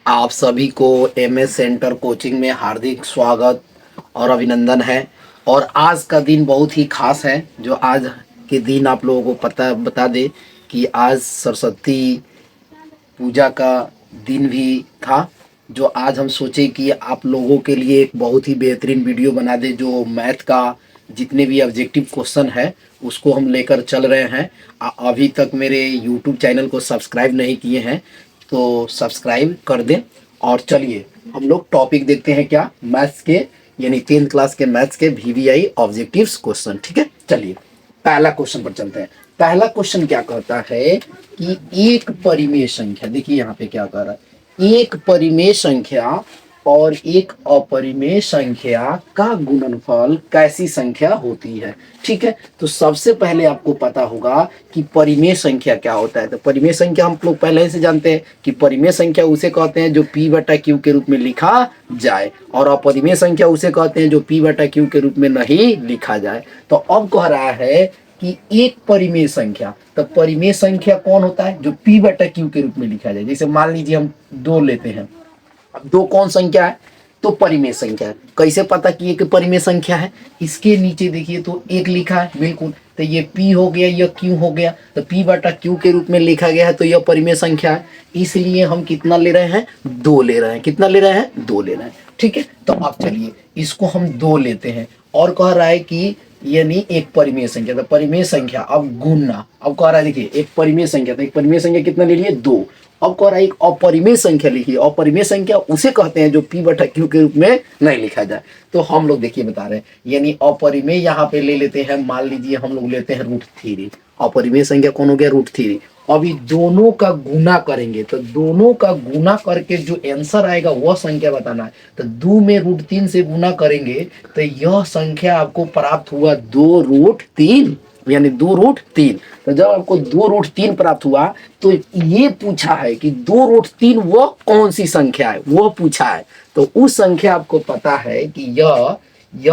आप सभी को एमएस सेंटर कोचिंग में हार्दिक स्वागत और अभिनंदन है। और आज का दिन बहुत ही खास है। जो आज के दिन आप लोगों को पता बता दे कि आज सरस्वती पूजा का दिन भी था। जो आज हम सोचे कि आप लोगों के लिए एक बहुत ही बेहतरीन वीडियो बना दे। जो मैथ का जितने भी ऑब्जेक्टिव क्वेश्चन है उसको हम लेकर चल रहे हैं। अभी तक मेरे यूट्यूब चैनल को सब्सक्राइब नहीं किए हैं तो सब्सक्राइब कर दें। और चलिए हम लोग टॉपिक देखते हैं, क्या मैथ्स के यानी 10th क्लास के मैथ्स के वीवीआई ऑब्जेक्टिव्स क्वेश्चन। ठीक है, चलिए पहला क्वेश्चन पर चलते हैं। पहला क्वेश्चन क्या कहता है कि एक परिमेय संख्या, देखिए यहाँ पे क्या कह रहा है, एक परिमेय संख्या और एक अपरिमेय संख्या का गुणनफल कैसी संख्या होती है। ठीक है, तो सबसे पहले आपको पता होगा कि परिमेय संख्या क्या होता है। तो परिमेय संख्या हम लोग पहले से जानते हैं कि परिमेय संख्या उसे कहते हैं जो p बटा क्यू के रूप में लिखा जाए, और अपरिमेय संख्या उसे कहते हैं जो p बटा क्यू के रूप में नहीं लिखा जाए। तो अब कह रहा है कि एक परिमेय संख्या, तो परिमेय संख्या कौन होता है जो p बटा क्यू के रूप में लिखा जाए। जैसे मान लीजिए हम 2 लेते हैं। अब 2 कौन संख्या है, तो परिमेय संख्या है। कैसे पता कि एक परिमेय संख्या है, इसके नीचे देखिए तो 1 लिखा है, बिल्कुल। तो ये p हो गया, यह q हो गया, तो p बटा q के रूप में लिखा गया है, तो यह परिमेय संख्या है। इसलिए हम कितना ले रहे हैं, 2 ले रहे हैं। कितना ले रहे हैं, 2 ले रहे हैं। ठीक है, तो अब चलिए इसको हम 2 लेते हैं। और कह रहा है कि यानी एक परिमेय संख्या, तो परिमेय संख्या अब गुणना। अब कह रहा है देखिए एक परिमेय संख्या, तो एक परिमेय संख्या कितना ले लिए, 2। अब कह रहा है एक अपरिमेय संख्या लिखिए। अपरिमेय संख्या उसे कहते हैं जो p बटा q के रूप में नहीं लिखा जाए। तो हम लोग देखिए बता रहे हैं, यानी अपरिमेय यहाँ पे ले लेते हैं। मान लीजिए हम लोग लेते हैं √3। अपरिमेय संख्या कौन हो गया, √3। अभी दोनों का गुना करेंगे, तो दोनों का गुना करके जो आंसर आएगा वह संख्या बताना है। तो 2 में √3 से गुना करेंगे तो यह संख्या आपको प्राप्त हुआ 2√3, यानी 2√3। तो जब आपको 2√3 प्राप्त हुआ तो ये पूछा है कि 2√3 वह कौन सी संख्या है, वह पूछा है। तो उस संख्या आपको पता है कि यह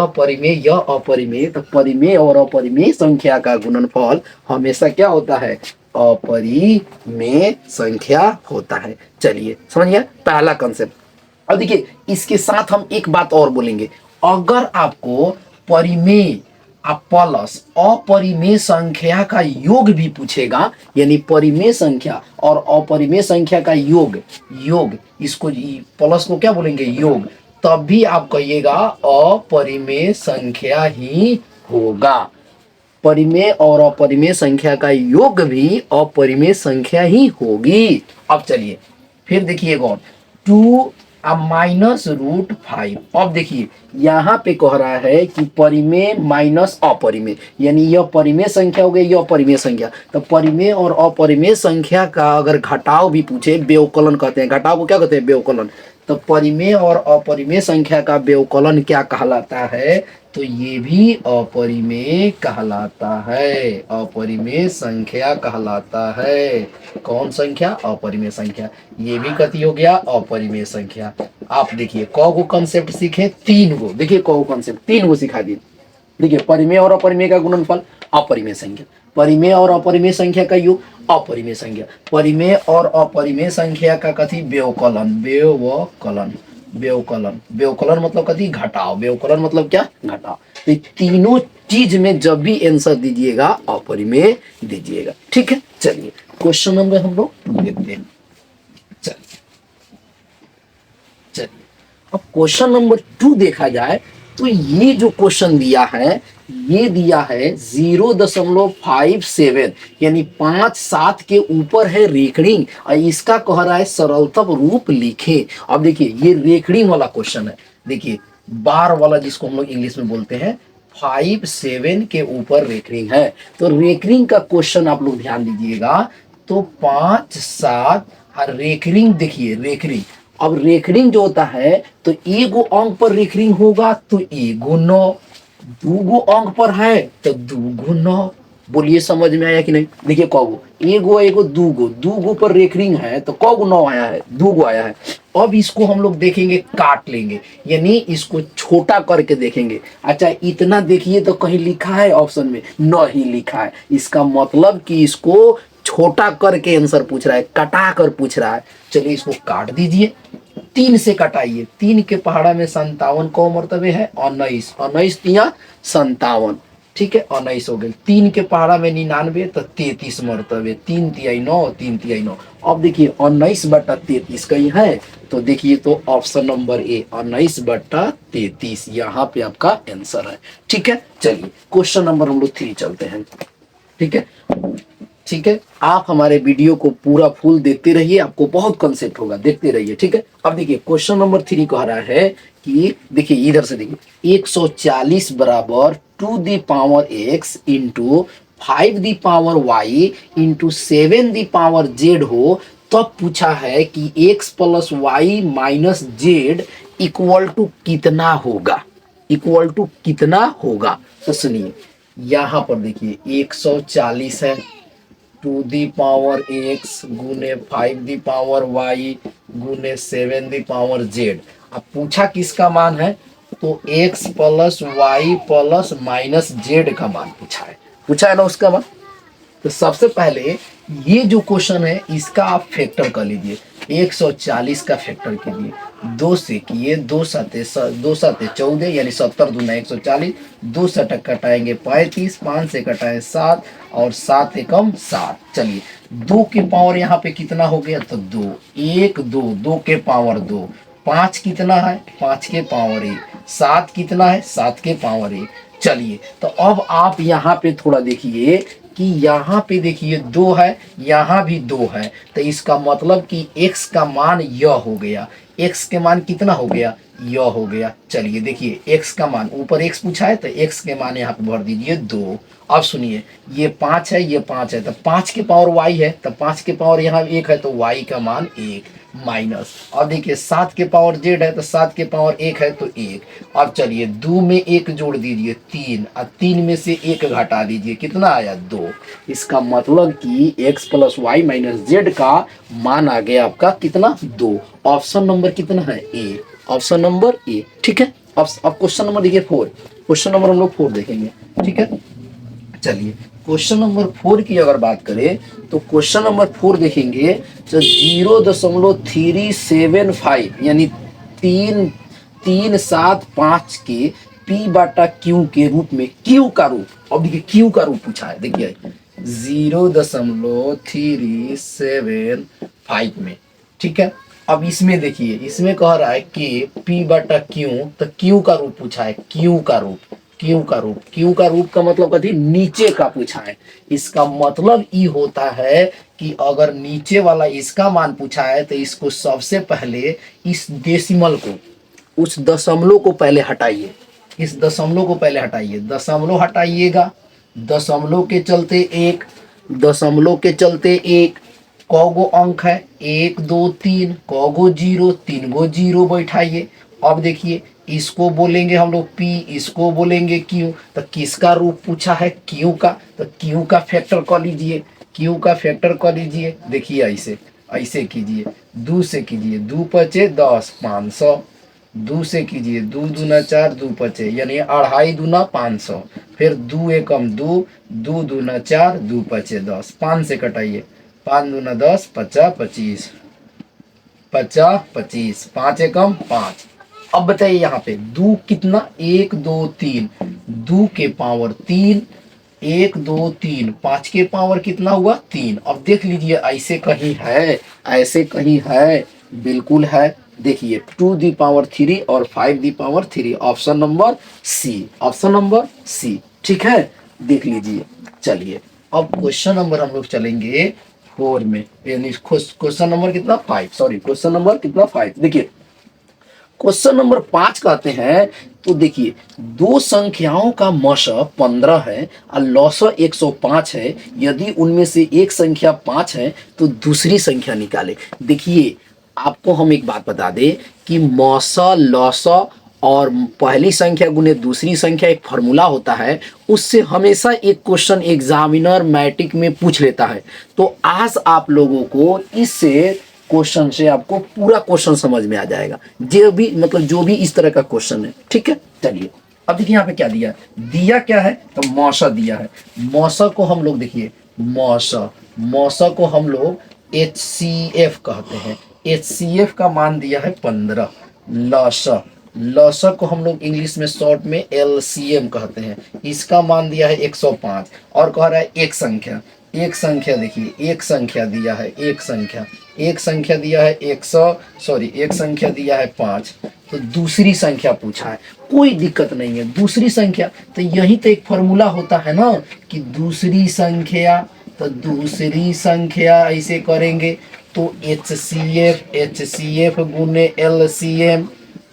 परिमेय, यह अपरिमेय। तो परिमेय और अपरिमेय संख्या का गुणनफल हमेशा क्या होता है, अपरिमेय संख्या होता है। चलिए समझ गया पहला कंसेप्ट। अब देखिए इसके साथ हम एक बात और बोलेंगे। अगर आपको परिमेय प्लस अपरिमेय संख्या का योग भी पूछेगा, यानी परिमेय संख्या और अपरिमेय संख्या का योग इसको प्लस को क्या बोलेंगे, योग, तब भी आप कहिएगा अपरिमेय संख्या ही होगा। परिमेय और अपरिमेय संख्या का योग भी अपरिमेय संख्या ही होगी। अब चलिए फिर देखिए और 2 -√5। अब देखिए यहाँ पे कह रहा है कि परिमेय माइनस अपरिमेय, यानी यह परिमेय संख्या हो गई, यह अपरिमेय संख्या। तो परिमेय और अपरिमेय संख्या का अगर घटाव भी पूछे, व्यवकलन कहते हैं, घटाव को क्या कहते हैं, व्यवकलन। तो परिमेय और अपरिमेय संख्या का व्यवकलन क्या कहलाता है, तो ये भी अपरिमेय कहलाता है, अपरिमेय संख्या कहलाता है। कौन संख्या, अपरिमेय संख्या। ये भी कथी हो गया, अपरिमेय संख्या। आप देखिए कौ कंसेप्ट सीखे, 3 गो। देखिए कौ कंसेप्ट 3 गो सिखा दिए। देखिए परिमेय और अपरिमेय का गुणनफल अपरिमेय संख्या, परिमेय और अपरिमेय संख्या का योग अपरिमेय संख्या, परिमेय और अपरिमेय संख्या का कथी, व्यवकलन। व्यवकलन व्यवकलन व्यवकलन मतलब कथी, घटाव। व्यवकलन मतलब क्या, घटाव। तो तीनों चीज में जब भी आंसर दीजिएगा अपरिमेय दीजिएगा। ठीक है, चलिए क्वेश्चन नंबर हम लोग देखते हैं। चलिए अब क्वेश्चन नंबर 2 देखा जाए तो ये जो क्वेश्चन दिया है, ये दिया है 0.57, यानी 5-7 के ऊपर है रेखड़िंग, और इसका कह रहा है सरलतम रूप लिखें। अब देखिए ये रेखड़िंग वाला क्वेश्चन है। देखिए बार वाला जिसको हम लोग इंग्लिश में बोलते हैं, 5-7 के ऊपर रेखड़िंग है। तो रेखड़िंग का क्वेश्चन आप लोग ध्यान दीजिएगा। तो 5-7 और रेखड़िंग, देखिए रेखड़िंग। अब रेखड़िंग जो होता है तो एगो अंक पर रेखड़िंग होगा तो एगो 9, 2 गो अंक पर है तो 2 गो 9। बोलिए समझ में आया कि नहीं। देखिए कौगो, एगो 2 गो, 2 गो पर रेखड़िंग है तो कौगो 9 आया है, 2 गो आया है। अब इसको हम लोग देखेंगे, काट लेंगे, यानी इसको छोटा करके देखेंगे। अच्छा इतना देखिए तो कहीं लिखा है ऑप्शन में, नहीं लिखा है। इसका मतलब कि इसको छोटा करके आंसर पूछ रहा है, कटा कर पूछ रहा है। चलिए इसको काट दीजिए। 3 से कटाइए, 3 के पहाड़ा में 57 को मरतबे है, 19, 19 तिया 57, ठीक है, 19 हो गए। 3 के पहाड़ा में 99 तो 33 मरतबे, 3 तिहाई 9, 3 तिहाई 9। अब देखिए 19/33 कहीं है, तो देखिए तो ऑप्शन नंबर ए 19/33 यहाँ पे आपका आंसर है, ठीक है। चलिए क्वेश्चन नंबर हम लोग 3 चलते हैं, ठीक है, ठीक है। आप हमारे वीडियो को पूरा फुल देखते रहिए, आपको बहुत कंसेप्ट होगा, देखते रहिए, ठीक है। अब देखिए क्वेश्चन नंबर 3 कह रहा है कि देखिए इधर से देखिए 140 बराबर 2 the power x into 5 the power y into 7 the power z हो, तब पूछा है कि x plus y minus z equal to कितना होगा, इक्वल टू कितना होगा। तो सुनिए यहां पर देखिए 140 है, 2 दी पावर x गुने 5 दी पावर y गुने 7 दी पावर z। अब पूछा किसका मान है, तो x plus y plus minus z का मान पूछा है ना उसका मान। तो सबसे पहले ये जो क्वेश्चन है इसका आप फैक्टर कर लीजिए, 140 का फैक्टर कीजिए, 2 से किए, 2 साते 14 यानी 70 दूना 140, 2 से कटाएंगे 35, 5 से कटाए 7 और 7 एकम 7। चलिए 2 के पावर यहाँ पे कितना हो गया, तो 2, 1 2, 2 के पावर 2, 5 कितना है, 5 के पावर 1, 7 कितना है, 7 के पावर 1। चलिए तो अब आप यहाँ पे थोड़ा देखिए कि यहाँ पे देखिए 2 है, यहाँ भी 2 है, तो इसका मतलब कि x का मान यह हो गया, x के मान कितना हो गया, यह हो गया। चलिए देखिए x का मान, ऊपर x पूछा है तो x के मान यहाँ पे भर दीजिए 2। अब सुनिए ये 5 है, ये 5 है, तो 5 के पावर y है, तो 5 के पावर यहाँ 1 है, तो y का मान 1 माइनस। अब देखिए 7 के पावर z है, तो 7 के पावर 1 है तो 1। अब चलिए 2 में 1 जोड़ दीजिए 3, और 3 में से 1 घटा दीजिए, कितना आया 2। इसका मतलब कि x plus y minus z का मान आ गया आपका कितना, 2। ऑप्शन नंबर कितना है, ए, ऑप्शन नंबर ए, ठीक है। अब क्वेश्चन नंबर देखिए 4, क्वेश्चन नंबर हम लोग 4 देखेंगे, ठीक है। चलिए क्वेश्चन नंबर 4 की अगर बात करें तो क्वेश्चन नंबर 4 देखेंगे तो 0.375 यानी 3.375 के पी बाटा क्यू के रूप में, क्यू का रूप, अब देखिए क्यू का रूप पूछा है, देखिए 0.375 में, ठीक है। अब इसमें देखिए इसमें कह रहा है कि पी बाटा क्यू, तो क्यू का रूप पूछा है, क्यू का रूप, क्यू का रूप, क्यू का रूप का मतलब कथी, नीचे का पूछा है। इसका मतलब ये होता है कि अगर नीचे वाला इसका मान पूछा है तो इसको सबसे पहले इस डेसिमल को, उस दशमलव को पहले हटाइए, इस दशमलव को पहले हटाइए, दशमलव हटाइएगा, दशमलव के चलते 1, दशमलव के चलते 1, कौगो अंक है 1 2 3, कौगो 0, 3 गो 0 बैठाइए। अब देखिए इसको बोलेंगे हम लोग P, इसको बोलेंगे Q, तो किसका रूप पूछा है, Q का, तो Q का फैक्टर कर लीजिए, Q का फैक्टर कर लीजिए। देखिए ऐसे ऐसे कीजिए, 2 से कीजिए, 2 पचे 10, 500, 2 से कीजिए, 2 दूना 4, 2 पचे यानी 2.5 दूना 500, फिर 2 एकम 2, 2 दूना 4, 2 पचे 10, 5 से कटाइए, 5 दूना 10, 50 25, 50 25, 5 एकम 5। अब बताइए यहाँ पे 2 कितना, 1 2 3, 2 के पावर 3, 1 2 3, 5 के पावर कितना हुआ 3। अब देख लीजिए ऐसे कहीं है, ऐसे कहीं है, बिल्कुल है। देखिए 2 दी पावर 3 और 5 the power 3, option number C, option number C, ठीक है, देख लीजिए। चलिए अब क्वेश्चन नंबर हम लोग चलेंगे 4 में, यानी क्वेश्चन नंबर कितना 5, सॉरी क्वेश्चन नंबर कितना 5। देखिए क्वेश्चन नंबर 5 कहते हैं, तो देखिए दो संख्याओं का मशा 15 है और लौसा 105 है, यदि उनमें से एक संख्या 5 है तो दूसरी संख्या निकाले। देखिए आपको हम एक बात बता दें कि मौसा लौसा और पहली संख्या गुने दूसरी संख्या एक फार्मूला होता है, उससे हमेशा एक क्वेश्चन एग्जामिनर मैट्रिक में पूछ लेता है। तो आज आप लोगों को इससे क्वेश्चन से आपको पूरा क्वेश्चन समझ में आ जाएगा, जो भी मतलब जो भी इस तरह का क्वेश्चन है, ठीक है। चलिए अब देखिए यहाँ पे क्या दिया, दिया क्या है, तो मौसा दिया है। मौसा को हम लोग देखिए, मौसा, मौसा को हम लोग HCF कहते हैं, HCF का मान दिया है 15। लसा, लसा को हम लोग इंग्लिश में शॉर्ट में LCM कहते हैं, इसका मान दिया है 105। और कह रहा है एक संख्या, एक संख्या देखिए, एक संख्या दिया है, एक संख्या, एक संख्या दिया है 5। तो दूसरी संख्या पूछा है, कोई दिक्कत नहीं है, दूसरी संख्या तो यही तो एक फॉर्मूला होता है ना कि दूसरी संख्या, तो दूसरी संख्या ऐसे करेंगे तो HCF गुने LCM,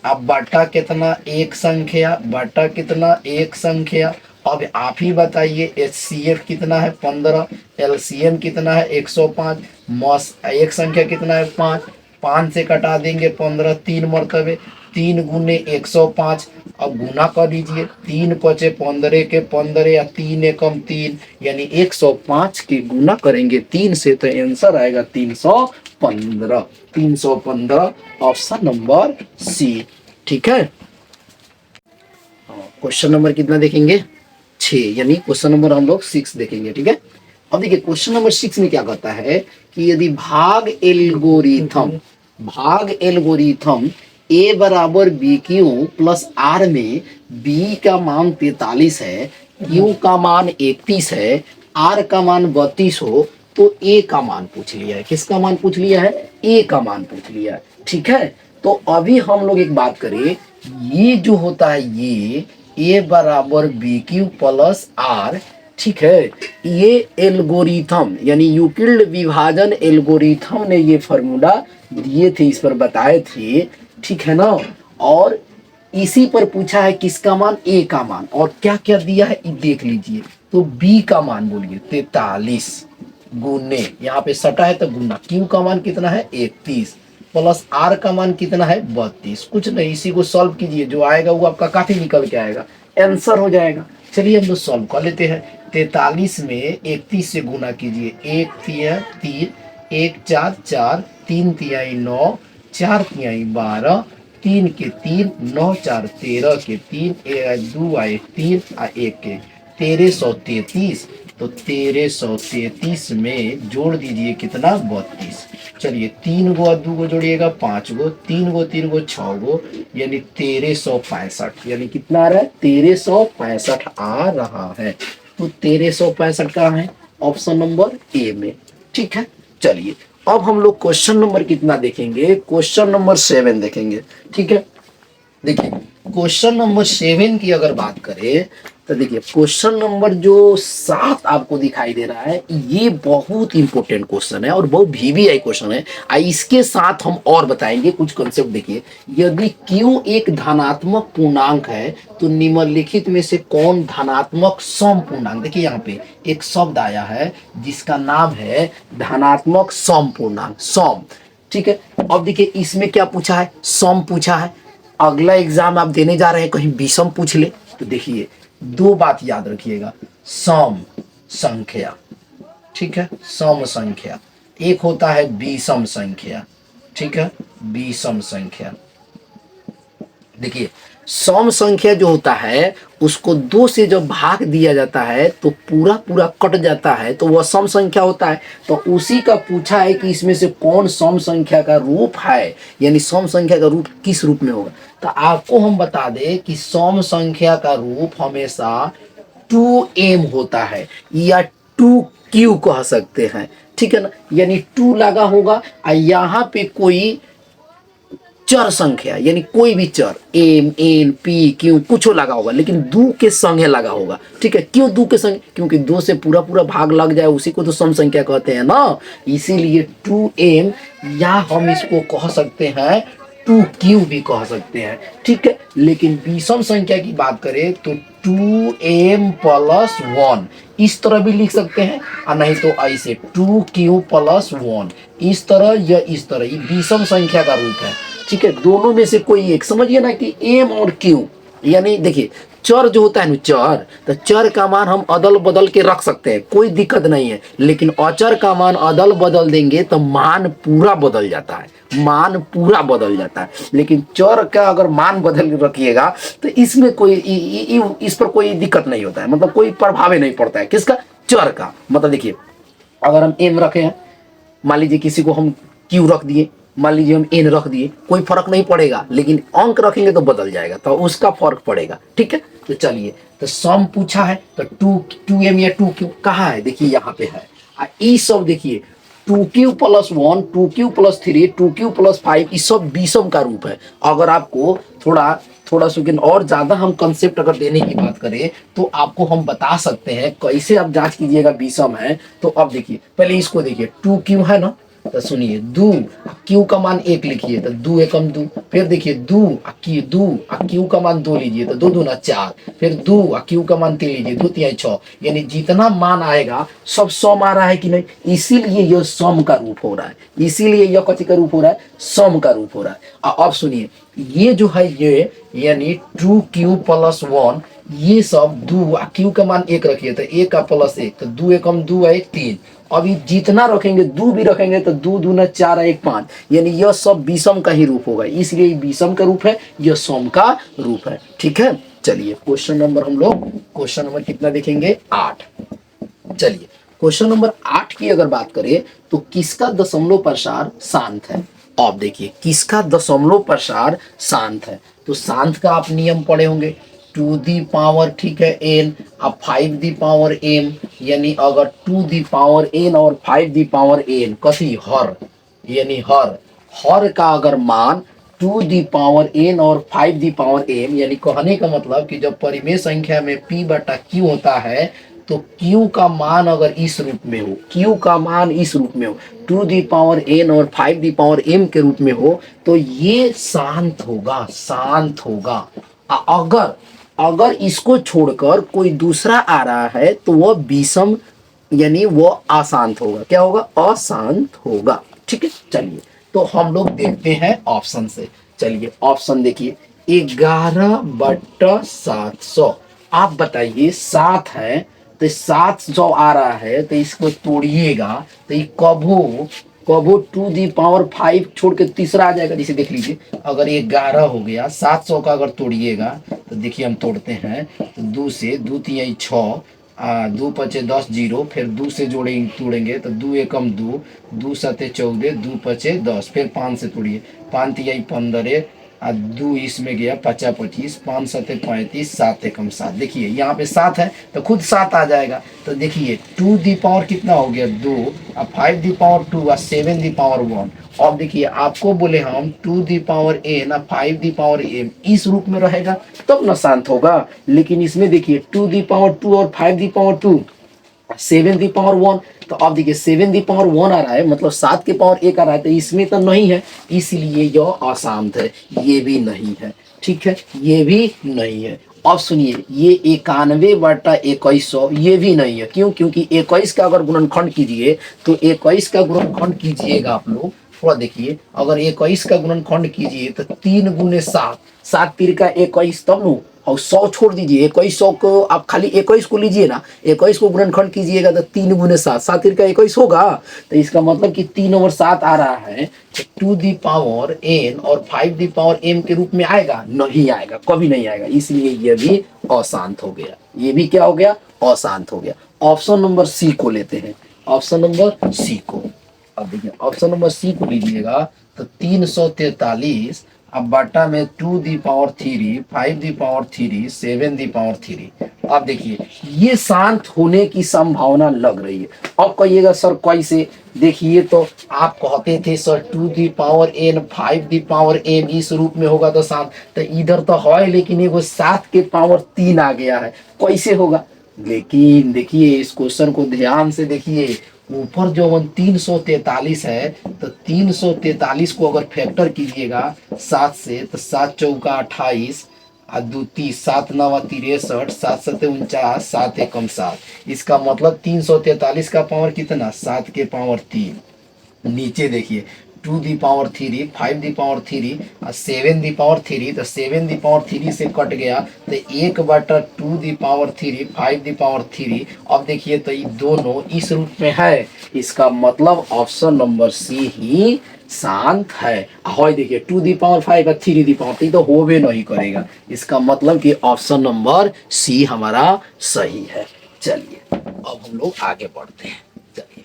अब बटा कितना, एक संख्या, बटा कितना, एक संख्या। अब आप ही बताइए HCF कितना है 15, LCM कितना है 105, मॉस एक संख्या कितना है 5, 5 से कटा देंगे 15, 3 मरतबे, 3 गुने 105। अब गुना कर लीजिए, 3 पचे 15 के 15 या 3 एकम 3, यानी 105 के गुना करेंगे 3 से तो आंसर आएगा 315। 315 ऑप्शन नंबर सी। ठीक है, क्वेश्चन नंबर कितना देखेंगे 6, यानी क्वेश्चन नंबर हम लोग 6 देखेंगे। ठीक है, अब देखिए क्वेश्चन नंबर 6 में क्या कहता है कि यदि भाग एल्गोरिथम A बराबर BQ प्लस R में B का मान 43 है, Q का मान 31 है, R का मान 32 हो, तो A का मान पूछ लिया है। किसका मान पूछ लिया है? A का मान पूछ लिया है। ठीक है, तो अभी हम लोग एक बात करें, ये जो होता है ये A बराबर BQ प्लस R, ठीक है, ये एल्गोरिथम यानी यूक्लिड विभाजन एल्गोरिथम ने ये फॉर्मूला दिए थे, इस पर बताए थे। ठीक है ना, और इसी पर पूछा है किसका मान, A का मान, और क्या क्या दिया है देख लीजिए। तो B का मान बोलिए 43 गुने, यहाँ पे सटा है तो गुना, Q का मान कितना है 31 प्लस R का मान कितना है 32। कुछ नहीं, इसी को सॉल्व कीजिए, जो आएगा वो आपका काफी निकल के आएगा, आंसर हो जाएगा। चलिए हम लोग सॉल्व कर लेते हैं। 43 में 31 से गुना कीजिए, 1 तिया 3, 1 4 4, 3 तिहाई 9, 4 तिहाई 12, 3 के 3, 9 4 13 के 3, 2 आए 3 आ 1 के 1333। तो 1333 में जोड़ दीजिए कितना 32। चलिए 3 गो और 2 गो जोड़िएगा 5 गो, 3 गो 3 गो 6 गो, यानी 1365, यानी कितना आ रहा है 1365 आ रहा है। तो 1365 कहाँ है? ऑप्शन नंबर ए में। ठीक है, चलिए अब हम लोग क्वेश्चन नंबर कितना देखेंगे, क्वेश्चन नंबर 7 देखेंगे। ठीक है, देखिए क्वेश्चन नंबर 7 की अगर बात करें तो देखिए क्वेश्चन नंबर जो 7 आपको दिखाई दे रहा है, ये बहुत इंपॉर्टेंट क्वेश्चन है और बहुत VVI क्वेश्चन है। इसके साथ हम और बताएंगे कुछ कंसेप्ट। देखिए, यदि Q एक धनात्मक पूर्णांक है तो निम्नलिखित में से कौन धनात्मक सम पूर्णांक, देखिए यहाँ पे एक शब्द आया है जिसका नाम है धनात्मक सम पूर्णांक, सम। ठीक है, अब देखिए इसमें क्या पूछा है, सम पूछा है। अगला एग्जाम आप देने जा रहे हैं कहीं विषम पूछ ले, तो देखिए 2 बात याद रखिएगा, सम संख्या, ठीक है, सम संख्या, एक होता है विषम संख्या। ठीक है, विषम संख्या, देखिए सम संख्या जो होता है उसको 2 से जब भाग दिया जाता है तो पूरा पूरा कट जाता है, तो वह सम संख्या होता है। तो उसी का पूछा है कि इसमें से कौन सम संख्या का रूप है, यानी सम संख्या का रूप किस रूप में होगा। तो आपको हम बता दें कि सम संख्या का रूप हमेशा 2m होता है या 2q कह सकते हैं। ठीक है ना, यानी 2 लगा होगा और यहाँ पे कोई चर संख्या यानी कोई भी चर एम एन पी क्यू कुछ लगा होगा, लेकिन 2 के संगे लगा होगा। ठीक है, क्यों 2 के संगे? क्योंकि 2 से पूरा पूरा भाग लग जाए उसी को तो सम संख्या कहते हैं ना, इसीलिए 2m, या हम इसको कह सकते हैं 2q भी कह सकते हैं। ठीक है, लेकिन विषम संख्या की बात करें तो 2m + 1 इस तरह भी लिख सकते हैं, और नहीं तो ऐसे 2q + 1 इस तरह या इस तरह, ये विषम संख्या का रूप है। ठीक है, दोनों में से कोई एक, समझिए ना कि m और q, यानी देखिए चर जो होता है ना चर, तो चर का मान हम अदल बदल के रख सकते हैं, कोई दिक्कत नहीं है, लेकिन अचर का मान अदल बदल देंगे तो मान पूरा बदल जाता है, मान पूरा बदल जाता है। लेकिन चर का अगर मान बदल के रखिएगा तो इसमें कोई इस पर कोई दिक्कत नहीं होता है, मतलब कोई प्रभाव नहीं पड़ता है। किसका? चर का। मतलब देखिए अगर हम m रखे हैं, मान लीजिए किसी को हम q रख दिए, मान लीजिए हम n रख दिए, कोई फर्क नहीं पड़ेगा, लेकिन अंक रखेंगे तो बदल जाएगा, तो उसका फर्क पड़ेगा। ठीक है, तो चलिए, तो सम पूछा है तो टू एम या टू क्यू कहाँ है, देखिए यहाँ पे है। ये सब देखिए 2q+1, 2q+3, 2q+5, ये सब विषम का रूप है। अगर आपको थोड़ा थोड़ा सेकंड और ज्यादा हम कंसेप्ट अगर देने की बात करें तो आपको हम बता सकते हैं कैसे आप जांच कीजिएगा विषम है। तो अब देखिए, पहले इसको देखिए, 2q है ना, तो सुनिए दो, क्यू का मान 1 लिखिए तो 2 एकम 2, फिर देखिए 2 क्यू का मान 2 लीजिए तो 2 दूना 4, फिर 2 क्यू का मान 3 लीजिए 2 तिहाई 6, यानी जितना मान आएगा सब सम आ रहा है कि नहीं, इसीलिए यह सम का रूप हो रहा है, इसीलिए यह कथी का रूप हो रहा है, सम का रूप हो रहा है। अब सुनिए, ये जो है ये यानी 2q+1, ये सब 2 क्यू का मान 1 रखिए तो 1 का +1 तो 2 एकम 2 है 3, अभी जितना रखेंगे 2 भी रखेंगे तो 2 दूना 4 1 5, यानी यह सब विषम का ही रूप होगा, इसलिए विषम का रूप है, यह सम का रूप है। ठीक है, चलिए क्वेश्चन नंबर हम लोग क्वेश्चन नंबर कितना देखेंगे, 8। चलिए क्वेश्चन नंबर 8 की अगर बात करें तो किसका दशमलव प्रसार शांत है। अब देखिए किसका दशमलव प्रसार शांत है, तो शांत का आप नियम पढ़े होंगे, 2 दी पावर, ठीक है, n, अब 5 दी पावर m, यानी अगर 2 दी पावर n और 5 दी पावर n कथी हर, यानी हर का अगर मान 2 दी पावर n और 5 दी पावर m, यानी कहने का मतलब कि जब परिमेय संख्या में p/q होता है तो q का मान अगर इस रूप में हो, q का मान इस रूप में हो, 2 दी पावर n और 5 दी पावर m के रूप में हो, तो ये शांत होगा, शांत होगा। अगर अगर इसको छोड़कर कोई दूसरा आ रहा है तो वह विषम, यानी वो अशांत होगा, क्या होगा, अशांत होगा। ठीक है, चलिए तो हम लोग देखते हैं ऑप्शन से। चलिए ऑप्शन देखिए, 11/700, आप बताइए 7 है तो 700 आ रहा है, तो इसको तोड़िएगा तो ये कबो कबो 2 दी पावर 5 छोड़ के तीसरा आ जाएगा। जैसे देख लीजिए, अगर ये 11 हो गया, 700 का अगर तोड़िएगा तो देखिए हम तोड़ते हैं, तो 2 से 2 तिहाई 6, 2 पचे 10 जीरो, फिर 2 से जोड़ेंगे तोड़ेंगे तो 2 एकम 2, 2 सते 14, 2 पचे 10, फिर 5 से तोड़िए, 5 तिहाई 15, 2 इसमें गया 50 25, 5 सते 35, 7 एकम 7, देखिए यहाँ पे 7 है तो खुद 7 आ जाएगा। तो देखिए 2 दी पावर कितना हो गया 2, अब 5 दी पावर 2 और 7 दी पावर 1। अब देखिए आपको बोले हम 2 दी पावर n और 5 दी पावर m इस रूप में रहेगा तब ना शांत होगा, लेकिन इसमें देखिए 2 दी पावर 2 और 5 दी पावर 2, 7 दी पावर 1, तो अब देखिए 7 दी पावर 1 आ रहा है, मतलब 7 के पावर 1 आ रहा है, तो इसमें तो नहीं है, इसलिए यह अशांत है, ये भी नहीं है। ठीक है, ये भी नहीं है। अब सुनिए, ये 91/2100 ये भी नहीं है, क्यों, क्योंकि 21 का अगर गुणनखंड कीजिए तो 21 का गुणनखंड कीजिएगा आप लोग, थोड़ा देखिए, अगर 21 का गुणनखंड कीजिए तो 3 गुने 7, 7 तीर का 21, तब नो, और 100 छोड़ दीजिए, 2100 को आप खाली 21 को लीजिए ना, 21 को गुणनखंड कीजिएगा तो 3 गुने 7, 7 तीर का 21 होगा, तो इसका मतलब कि 3 और 7 आ रहा है, तो 2 दी पावर n और 5 दी पावर m के रूप में आएगा, नहीं आएगा, कभी नहीं आएगा, इसलिए यह भी अशांत हो गया, ये भी क्या हो गया, अशांत हो गया। ऑप्शन नंबर सी को लेते हैं, ऑप्शन नंबर सी को, अब देखिए ऑप्शन नंबर सी को लीजिएगा तो 343, अब बटा में 2 the power 3, 5 the power 3, 7 the power 3। अब देखिए ये शांत होने की संभावना लग रही है। अब कहिएगा सर कैसे, देखिए तो आप कहते थे sir 2 the power n 5 the power m इस रूप में होगा तो शांत, तो इधर तो है लेकिन एगो 7 के पावर 3 आ गया है, कैसे होगा। लेकिन देखिए इस क्वेश्चन को ध्यान से देखिए, ऊपर जो 343 है, तो 343 को अगर फैक्टर कीजिएगा 7 से, तो 7 चौका 28, और 2 30, 7 नवा 63, 7 सते 49, 7 एकम 7, इसका मतलब 343 का पावर कितना, 7 के पावर 3। नीचे देखिए 2 दी पावर 3, 5 दी पावर 3 और 7 दी पावर 3, तो 7 दी पावर 3 से कट गया तो 1/2 दी पावर 3, 5 दी पावर 3। अब देखिए तो ये दोनों इस रूप में है, इसका मतलब ऑप्शन नंबर सी ही शांत है। और देखिए 2 दी पावर 5 और 3 दी पावर 3 तो होवे नहीं करेगा, इसका मतलब कि ऑप्शन नंबर सी हमारा सही है। चलिए अब हम लोग आगे बढ़ते हैं। चलिए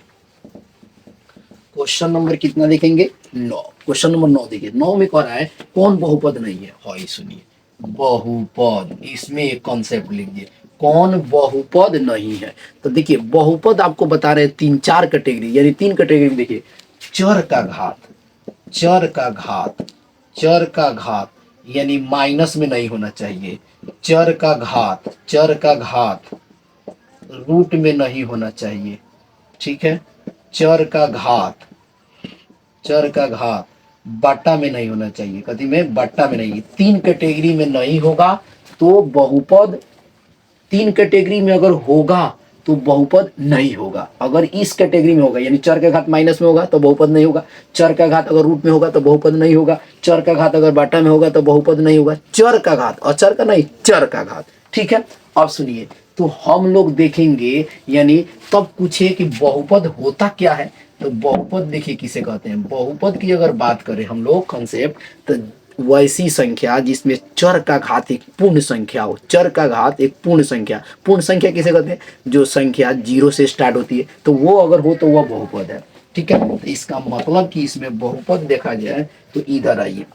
क्वेश्चन नंबर कितना देखेंगे, 9। क्वेश्चन नंबर 9 देखिए, 9 में कह रहा है कौन बहुपद नहीं है। हाँ ये सुनिए, बहुपद, इसमें एक कॉन्सेप्ट लिखिए, कौन बहुपद नहीं है। तो देखिए बहुपद आपको बता रहे हैं तीन चार कैटेगरी, यानी तीन कैटेगरी देखिए, चर का घात, चर का घात, चर का घात यानी माइनस में नहीं होना चाहिए, चर का घात, चर का घात रूट में नहीं होना चाहिए, ठीक है, चर का घात, चर का घात बट्टा में नहीं होना चाहिए, कथी में, बट्टा में नहीं, तीन कैटेगरी में नहीं होगा तो बहुपद, तीन कैटेगरी में अगर होगा तो बहुपद नहीं होगा। अगर इस कैटेगरी में होगा यानी चर का घात माइनस में होगा तो बहुपद नहीं होगा, चर का घात अगर रूट में होगा तो बहुपद नहीं होगा, चर का घात अगर बाटा में होगा तो बहुपद नहीं होगा, चर का घात, अचर का नहीं, चर का घात, ठीक है। अब सुनिए, तो हम लोग देखेंगे यानी तब पूछे कि बहुपद होता क्या है। तो बहुपद देखिए किसे कहते हैं, बहुपद की अगर बात करें हम लोग कॉन्सेप्ट, तो वैसी संख्या जिसमें चर का घात एक पूर्ण संख्या हो, चर का घात एक पूर्ण संख्या, पूर्ण संख्या किसे कहते हैं, जो संख्या जीरो से स्टार्ट होती है, तो वो अगर हो तो वह बहुपद है, ठीक है। तो इसका मतलब कि इसमें बहुपद देखा जाए तो इधर आइए,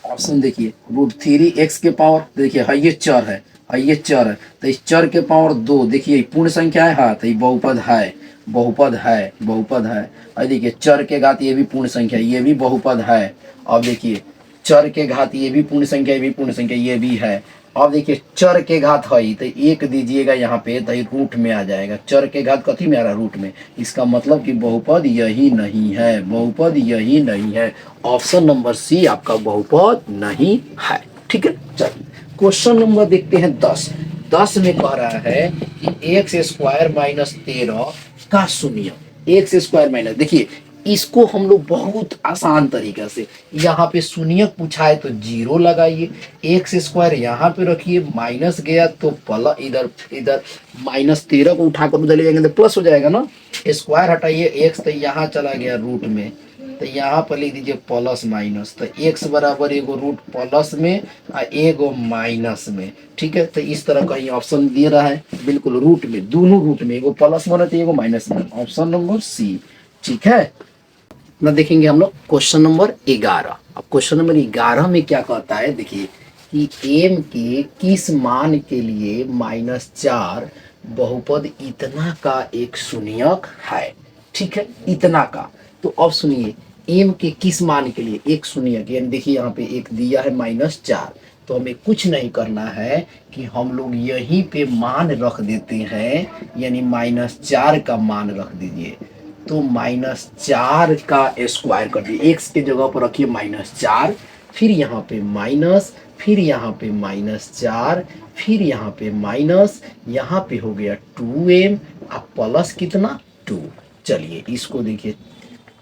ऑप्शन देखिए, √3x के पावर, देखिए है ये चर है, ये चर है, तो इस चर के पावर 2, देखिए पूर्ण संख्या है, हाँ तो ये बहुपद है, बहुपद है, बहुपद है। और देखिए चर के घात ये भी पूर्ण संख्या, ये भी बहुपद है। अब देखिए चर के घात ये भी पूर्ण संख्या, ये भी पूर्ण संख्या, ये भी है। अब देखिए चर के घात है तो एक दीजिएगा यहाँ पे, तो रूट में आ जाएगा, चर के घात कथी में आ रहा है, रूट में, इसका मतलब कि बहुपद यही नहीं है, बहुपद यही नहीं है, ऑप्शन नंबर सी आपका बहुपद नहीं है, ठीक है। चलिए क्वेश्चन नंबर देखते हैं 10। 10 में कह रहा है कि एक्स स्क्वायर माइनस 13 का शून्य, एक्स स्क्वायर माइनस, देखिए इसको हम लोग बहुत आसान तरीका से, यहाँ पे शून्य पूछा है तो जीरो लगाइए, एक्स स्क्वायर यहाँ पे रखिए, माइनस गया तो प्लस, इधर इधर -13 को उठाकर उधर ले जाएंगे तो प्लस हो जाएगा ना, स्क्वायर हटाइए, एक्स तो यहाँ चला गया रूट में, तो यहाँ पर लिख दीजिए प्लस माइनस, तो एक्स बराबर एगो रूट प्लस में और एगो माइनस में, ठीक है। तो इस तरह कहीं ऑप्शन दे रहा है, बिल्कुल रूट में, दोनों रूट में, एगो प्लस में होना चाहिए, एगो माइनस में, ऑप्शन नंबर सी, ठीक है ना। देखेंगे हम लोग क्वेश्चन नंबर 11। अब क्वेश्चन नंबर 11 में क्या कहता है, देखिए कि m के किस मान के लिए -4 बहुपद इतना का एक शून्यक है, ठीक है, इतना का। तो अब सुनिए m के किस मान के लिए एक शून्यक, यानी देखिए यहाँ पे एक दिया है -4, तो हमें कुछ नहीं करना है कि हम लोग यहीं पे मान रख देते हैं, यानी -4 का मान रख दीजिए, तो -4 का स्क्वायर कर दिए, एक्स के जगह पर रखिए -4, फिर यहाँ पे माइनस, फिर यहाँ पे -4, फिर यहाँ पे माइनस, यहाँ पे हो गया 2m, अब प्लस कितना 2। चलिए इसको देखिए,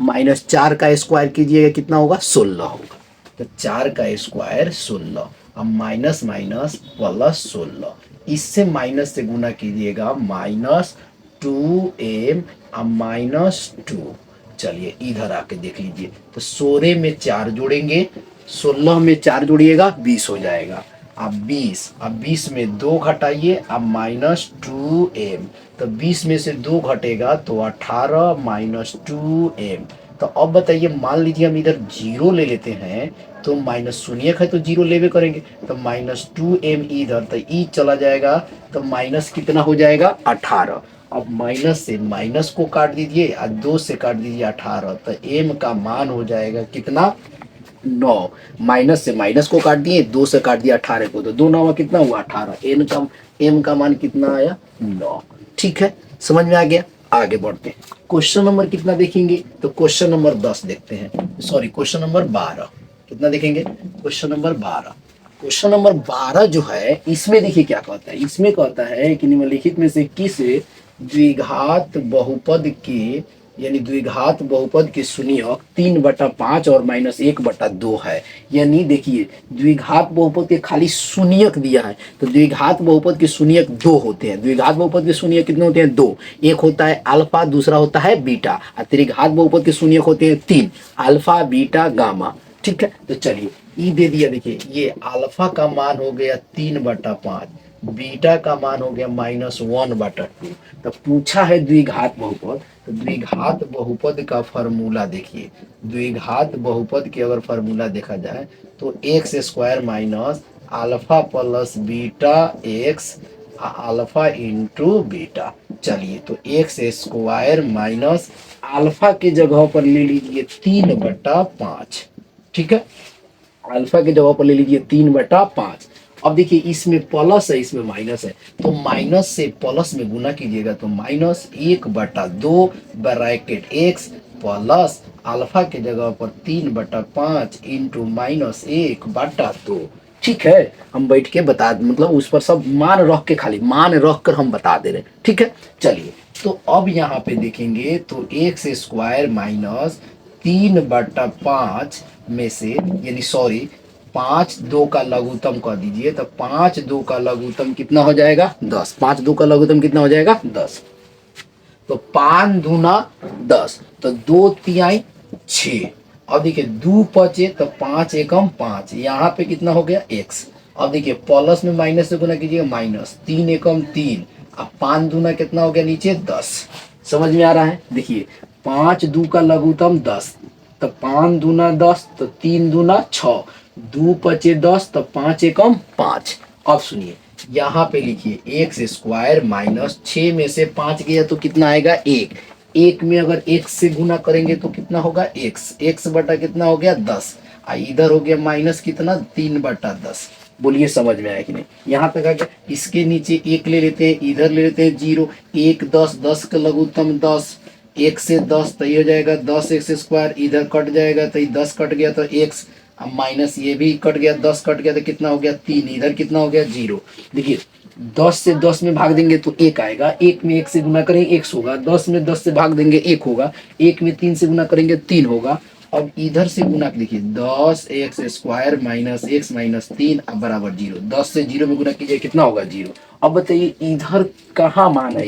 -4 का स्क्वायर कीजिएगा कितना होगा, 16 होगा, तो 4 का स्क्वायर 16, अब माइनस माइनस प्लस 16, इससे माइनस से गुना कीजिएगा, -2m अब -2। चलिए इधर आके देख लीजिए, तो 16 में 4 जोड़ेंगे, 16 में 4 जोड़िएगा 20 हो जाएगा, अब 20, अब 20 में 2 घटाइए, अब -2m, तो 20 में से 2 घटेगा तो 18 -2m। तो अब बताइए, मान लीजिए हम इधर जीरो ले लेते हैं, तो माइनस शून्य है तो जीरो लेवे करेंगे, तो -2m इधर, तो ई चला जाएगा, तो माइनस कितना हो जाएगा 18। अब माइनस से माइनस को काट दीजिए और 2 से काट दीजिए 18, तो m का मान हो जाएगा कितना 9, माइनस से माइनस को काट दिए, 2 से काट दिया 18 को, तो 2 9 कितना हुआ 18, m का मान कितना आया 9, ठीक है, समझ में आ गया। आगे बढ़ते हैं, क्वेश्चन नंबर कितना देखेंगे, तो क्वेश्चन नंबर 10 देखते हैं, सॉरी क्वेश्चन नंबर 12, कितना देखेंगे, क्वेश्चन नंबर 12। क्वेश्चन नंबर 12 जो है, इसमें देखिए क्या कहता है, इसमें कहता है कि निम्नलिखित में से किस द्विघात बहुपद के, यानी द्विघात बहुपद के शून्यक 3/5 और -1/2 है। यानी देखिए द्विघात बहुपद के खाली शून्यक दिया है, तो द्विघात बहुपद के शून्यक 2 होते हैं, द्विघात बहुपद के शून्यक कितने होते हैं 2, एक होता है अल्फा, दूसरा होता है बीटा, और त्रिघात बहुपद के शून्यक होते हैं 3, अल्फा बीटा गामा, ठीक है। तो चलिए ई दे दिया, देखिए ये अल्फा का मान हो गया 3/5, बीटा का मान हो गया -1/2। तो पूछा है द्विघात बहुपद, तो द्विघात बहुपद का फॉर्मूला देखिए। द्विघात बहुपद की अगर फॉर्मूला देखा जाए तो x square minus alpha plus beta x alpha into beta. चलिए तो एक्स स्क्वायर माइनस अल्फा की जगह पर ले लीजिए 3/5। ठीक है, अल्फा की जगह पर ले लीजिए 3/5। अब देखिए इसमें प्लस है इसमें माइनस है, तो माइनस से प्लस में गुना कीजिएगा तो -1/2 ब्रैकेट एक्स प्लस अल्फा की जगह पर 3/5 इंटू -1/2। ठीक है, हम बैठ के बता मतलब उस पर सब मान रख के खाली मान रख कर हम बता दे रहे हैं। ठीक है, चलिए तो अब यहाँ पे देखेंगे तो एक्स स्क्वायर माइनस 3/5 में से यानी सॉरी 5 2 का लघुत्तम कर दीजिए तो 5 2 का लघुत्तम कितना हो जाएगा 10। 5 2 का लघुत्तम कितना हो जाएगा 10। तो 5 दूना 10, तो 2 तिहाई 6। अब देखिए 2 बचे तो 5 एकम 5, यहाँ पे कितना हो गया x। अब देखिए प्लस में माइनस से गुना कीजिएगा माइनस 3 एकम 3। अब 5 दूना कितना हो गया नीचे 10। समझ में आ रहा है, देखिए 5 2 का लघुत्तम 10, तो 5 दूना 10, तो 3 दूना 6, 2 बचे 10, तो 5 एकम 5। अब सुनिए यहाँ पे लिखिए एक्स स्क्वायर माइनस 6 में से 5 गया तो कितना आएगा 1। 1 में अगर x से गुना करेंगे तो कितना होगा x। x बटा कितना हो गया 10, इधर हो गया माइनस कितना 3/10। बोलिए समझ में आया कि नहीं, यहाँ तक आ गया। इसके नीचे 1 ले लेते हैं, इधर ले लेते हैं 0। 1 10, 10 का लघुत्तम 10, 1 से 10 तो ये हो जाएगा 10x², इधर कट जाएगा तो 10 कट गया तो x, अब माइनस ये भी कट गया 10 कट गया तो कितना हो गया 3, इधर कितना हो गया 0। देखिए 10 से 10 में भाग देंगे तो 1 आएगा, 1 में 1 से गुना करेंगे x होगा, 10 में 10 से भाग देंगे 1 होगा, 1 में 3 से गुना करेंगे 3 होगा। अब इधर से गुना देखिए 10x² माइनस x माइनस 3 अब बराबर 0। 10 से 0 में गुना कीजिए कितना होगा 0। अब बताइए इधर कहाँ मान है,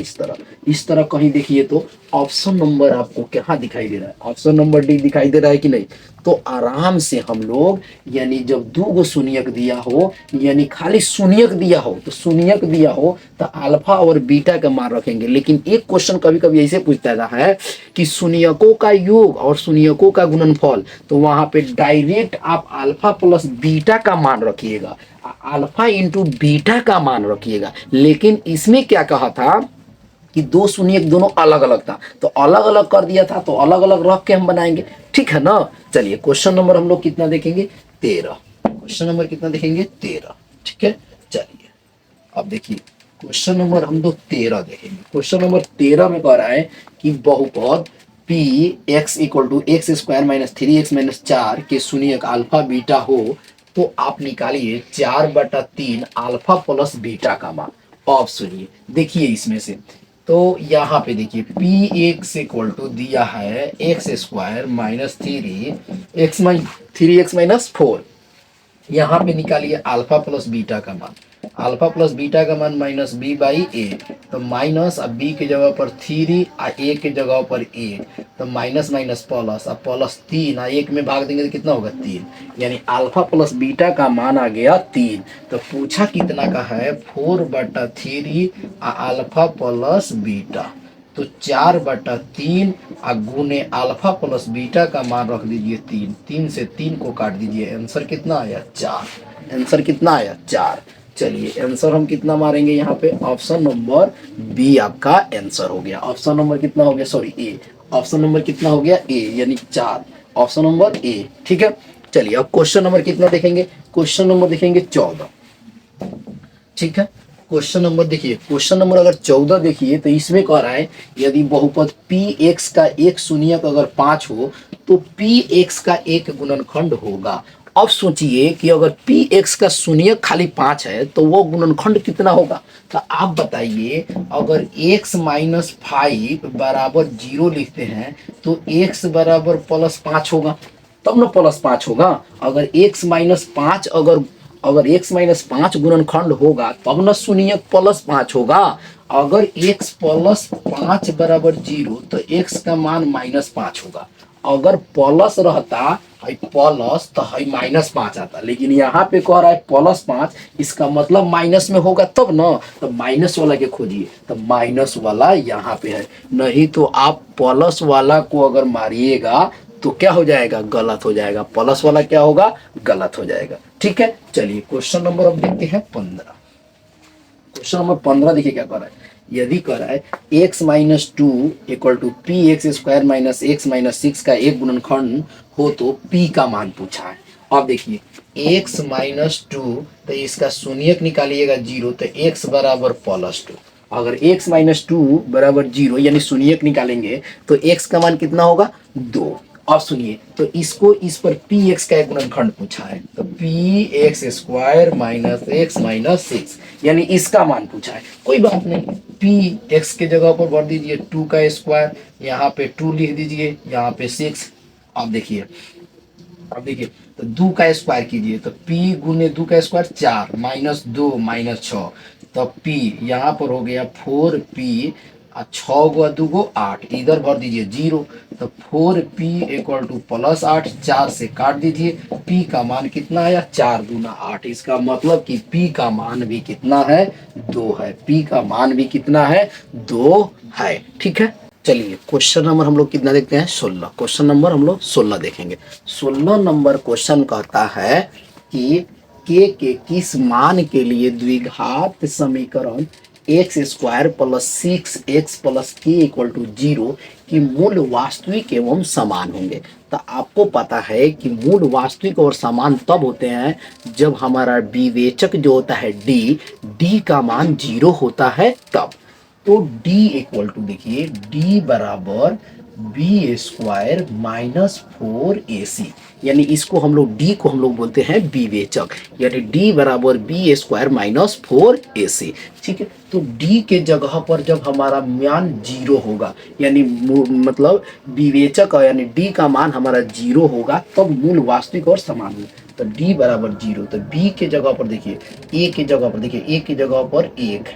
इस तरह कहीं देखिए तो ऑप्शन नंबर आपको कहाँ दिखाई दे रहा है, ऑप्शन नंबर डी दिखाई दे रहा है कि नहीं। तो आराम से हम लोग यानी जब 2 गो शून्यक दिया हो यानी खाली शून्यक दिया हो तो शून्यक दिया हो तो अल्फा और बीटा का मान रखेंगे। लेकिन एक क्वेश्चन कभी कभी ऐसे पूछता है कि शून्यकों का योग और शून्यकों का गुणनफल, तो वहां पे डायरेक्ट आप अल्फा प्लस बीटा का मान रखिएगा, अल्फा इंटू बीटा का मान रखिएगा। लेकिन इसमें क्या कहा था कि 2 शून्यक दोनों अलग अलग था, तो अलग अलग कर दिया था, तो अलग अलग रख के हम बनाएंगे। ठीक है ना, चलिए क्वेश्चन नंबर हम लोग कितना देखेंगे 13। क्वेश्चन नंबर कितना देखेंगे 13। ठीक है, चलिए अब देखिए क्वेश्चन नंबर हम लोग 13 देखेंगे। क्वेश्चन नंबर 13 में कह रहा है कि बहुपद P X equal to x² minus 3x minus 4 के शून्यक अल्फा बीटा हो तो आप निकालिए 4/3 अल्फा प्लस बीटा का मान। अब सुनिए देखिए इसमें से तो यहाँ पे देखिए पी एक्स इक्वल टू दिया है x² माइनस 3x माइनस 4। यहाँ पे निकालिए अल्फा प्लस बीटा का मान। अल्फा प्लस बीटा का मान -b/a, तो माइनस अब b की जगह पर 3 और a की जगह पर a, तो माइनस माइनस प्लस, अब प्लस 3 और 1 में भाग देंगे तो कितना होगा 3, यानी अल्फा प्लस बीटा का मान आ गया 3। तो पूछा कितना का है 4/3 अल्फा प्लस बीटा, तो 4/3 गुने अल्फा प्लस बीटा का मान रख दीजिए 3, 3 से 3 को काट दीजिए, आंसर कितना आया 4। आंसर कितना आया 4। चलिए आंसर हम कितना मारेंगे यहाँ पे, ऑप्शन नंबर बी आपका आंसर हो गया। ऑप्शन नंबर कितना हो गया, सॉरी ए, ऑप्शन नंबर कितना हो गया ए, यानी 4, ऑप्शन नंबर ए। ठीक है, चलिए अब क्वेश्चन नंबर कितना देखेंगे, क्वेश्चन नंबर देखेंगे 14। ठीक है, क्वेश्चन नंबर देखिए, क्वेश्चन नंबर अगर 14 देखिए तो इसमें कह रहा है यदि बहुपद पी एक्स का एक शून्यक अगर 5 हो तो पी एक्स का एक गुणनखंड होगा। अब सोचिए कि अगर पी एक्स का शून्यक खाली 5 है तो वो गुणनखंड कितना होगा। तो आप बताइए अगर x माइनस 5 बराबर 0 लिखते हैं तो x बराबर +5 होगा, तब ना +5 होगा। अगर x माइनस 5 अगर x माइनस 5 गुणनखंड होगा तब न शून्यक +5 होगा। अगर x +5 बराबर 0 तो x का मान -5 होगा। अगर प्लस रहता हाई प्लस तो हाई -5 आता, लेकिन यहाँ पे कह रहा है +5, इसका मतलब माइनस में होगा तब ना, तो माइनस वाला के खोजिए, तो माइनस वाला यहाँ पे है, नहीं तो आप प्लस वाला को अगर मारिएगा तो क्या हो जाएगा, गलत हो जाएगा, प्लस वाला क्या होगा, गलत हो जाएगा। ठीक है, चलिए क्वेश्चन नंबर अब देखते हैं 15। क्वेश्चन नंबर 15 देखिए क्या कर रहा है, यदि कर रहा है x-2 equal to P X square minus X minus 6 का एक गुणनखंड हो तो p का मान पूछा है। अब देखिए x-2, तो इसका शून्यक निकालिएगा 0, तो x बराबर +2। अगर x-2 बराबर 0 यानी शून्यक निकालेंगे तो x का मान कितना होगा, 2। अब सुनिए, तो इसको इस पर पी एक्स का एक गुणनखंड पूछा है, तो P X square minus X minus 6 यानी इसका मान पूछा है। कोई बात नहीं, पी एक्स के जगह पर भर दीजिए 2 का स्क्वायर, यहाँ पे 2 लिख दीजिए, यहाँ पे 6। अब देखिए तो 2 का स्क्वायर कीजिए, तो p गुने 2 का स्क्वायर 4 माइनस 2 माइनस 6, तो p यहाँ पर हो गया 4p, 6 गुआ 2 गो 8, इधर भर दीजिए 0, तो 4p इक्वल टू +8, 4 से काट दीजिए, p का मान कितना आया, 4 दूना 8। इसका मतलब कि p का मान भी कितना है, 2 है, p का मान भी कितना है, 2 है। ठीक है, चलिए क्वेश्चन नंबर हम लोग कितना देखते हैं, 16। क्वेश्चन नंबर हम लोग 16 देखेंगे। 16 नंबर क्वेश्चन कहता है कि के किस मान के लिए द्विघात समीकरण x square plus 6x plus के इक्वल टू 0 की मूल वास्तविक एवं समान होंगे। तो आपको पता है कि मूल वास्तविक और समान तब होते हैं जब हमारा विवेचक जो होता है डी का मान 0 होता है तब। तो d इक्वल टू देखिए d बराबर बी स्क्वायर माइनस 4ac, यानी इसको हम लोग d को हम लोग बोलते हैं विवेचक, यानी d बराबर बी स्क्वायर माइनस 4ac। ठीक है, तो d के जगह पर जब हमारा मान 0 होगा, यानी मतलब विवेचक यानी d का मान हमारा 0 होगा तब मूल वास्तविक और समान होगा। तो d बराबर 0, तो b के जगह पर देखिए, a के जगह पर देखिए, a के जगह पर 1,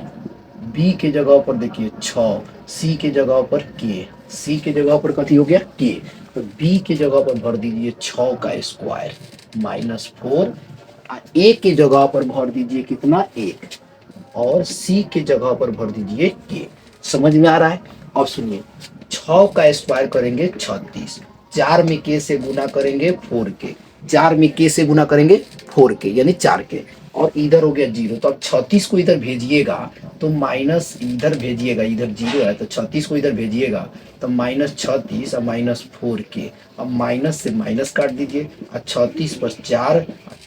बी के जगह पर देखिए 6, सी के जगह पर के, सी के जगह पर कथी हो गया, के, तो बी के जगह पर भर दीजिए 6 का स्क्वायर माइनस 4, ए के जगह पर भर दीजिए कितना, 1, और सी के जगह पर भर दीजिए के। समझ में आ रहा है। अब सुनिए, 6 का स्क्वायर करेंगे 36, 4 में के से गुना करेंगे 4 के, 4 में के से गुना करेंगे 4 के यानी 4 के, और इधर हो गया 0, तो अब 36 को इधर भेजिएगा तो माइनस इधर भेजिएगा, इधर 0 है तो 36 को इधर भेजिएगा तो -36 और -4 के, अब माइनस से माइनस काट दीजिए, और 36 पर 4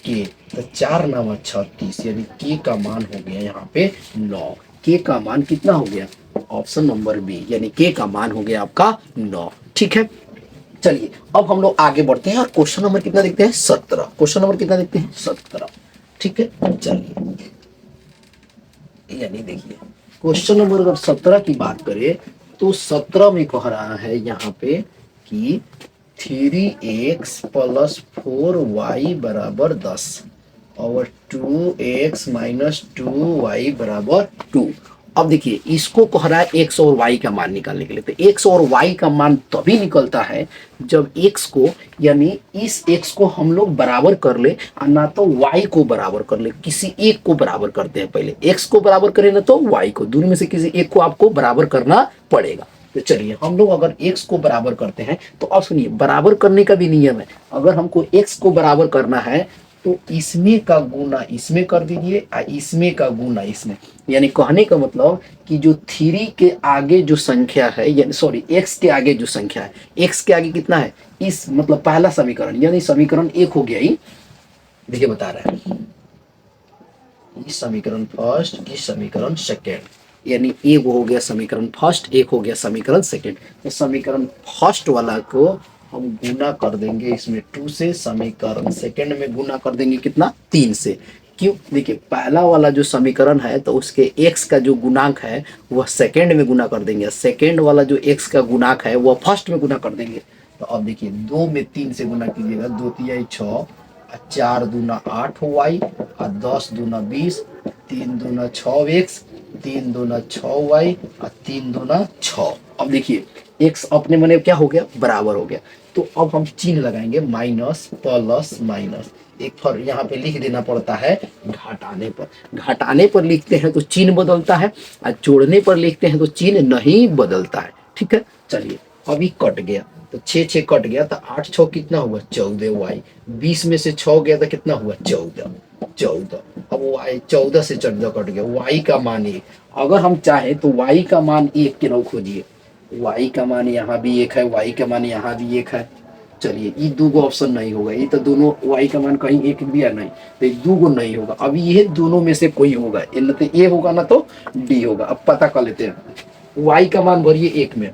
के, तो 4 9 36 यानी के का मान हो गया यहाँ पे 9। के का मान कितना हो गया, ऑप्शन नंबर बी, यानी के का मान हो गया आपका 9। ठीक है, चलिए अब हम लोग आगे बढ़ते हैं और क्वेश्चन नंबर कितना देखते हैं, 17। क्वेश्चन नंबर कितना देखते हैं, 17। ठीक है, चलिए यानी देखिए क्वेश्चन नंबर अगर 17 की बात करें तो 17 में कह रहा है यहाँ पे कि 3x प्लस 4y बराबर 10 और 2x माइनस 2y बराबर 2। अब देखिए इसको कह रहा है x और y का मान निकालने के लिए, तो x और y का मान तभी निकलता है जब x को यानी इस x को हम लोग बराबर कर ले और ना तो y को बराबर कर ले, किसी एक को बराबर करते हैं, पहले x को बराबर करें ना तो y को, दोनों में से किसी एक को आपको बराबर करना पड़ेगा। तो चलिए हम लोग अगर x को बराबर करते हैं तो अब सुनिए बराबर करने का भी नियम है, अगर हमको x को बराबर करना है तो इसमें का गुना इसमें कर दीजिए और इसमें का गुना इसमें, यानी कहने का मतलब कि जो 3 के आगे जो संख्या है, यानी सॉरी x के आगे जो संख्या है, x के आगे कितना है, इस मतलब पहला समीकरण यानी समीकरण 1 हो गया ही, देखिए बता रहा है इस समीकरण फर्स्ट, इस समीकरण सेकेंड, यानी एक हो गया समीकरण फर्स्ट, एक हो गया समीकरण सेकेंड। तो समीकरण फर्स्ट वाला को हम गुना कर देंगे इसमें 2 से, समीकरण सेकेंड में गुना कर देंगे कितना, 3 से। क्यों, देखिए पहला वाला जो समीकरण है तो उसके x का जो गुणांक है वह सेकेंड में गुना कर देंगे, सेकेंड वाला जो x का गुणांक है वह फर्स्ट में गुना कर देंगे। तो अब देखिए 2 में 3 से गुना कीजिएगा, 2 तिहाई 6, 4 दूना 8 y, और 10 दूना 20, 3 दूना 6x, 3 दूना 6y और 3 दूना 6। अब देखिए एक्स अपने मने क्या हो गया, बराबर हो गया। तो अब हम चिन्ह लगाएंगे माइनस प्लस माइनस, एक फर यहाँ पे लिख देना पड़ता है घटाने पर। घटाने पर लिखते हैं तो चिन्ह बदलता है, और जोड़ने पर लिखते हैं तो चिन्ह नहीं बदलता है। ठीक है, चलिए अभी कट गया तो 6 6 कट गया, तो 8 6 कितना हुआ 14 वाई। 20 में से 6 गया तो कितना हुआ 14 14। अब वाई 14 से 14 कट गया, वाई का मान 1। अगर हम चाहे तो वाई का मान 1 के नो खोजिए, वाई का मान यहाँ भी 1 है, वाई का मान यहाँ भी 1 है। चलिए ये दो गो ऑप्शन नहीं होगा, ये तो दोनों वाई का मान कहीं एक भी है नहीं, तो ये दो गो नहीं होगा। अब ये दोनों में से कोई होगा, ये न तो ए होगा ना तो डी होगा। अब पता कर लेते हैं, वाई का मान भरिए 1 में,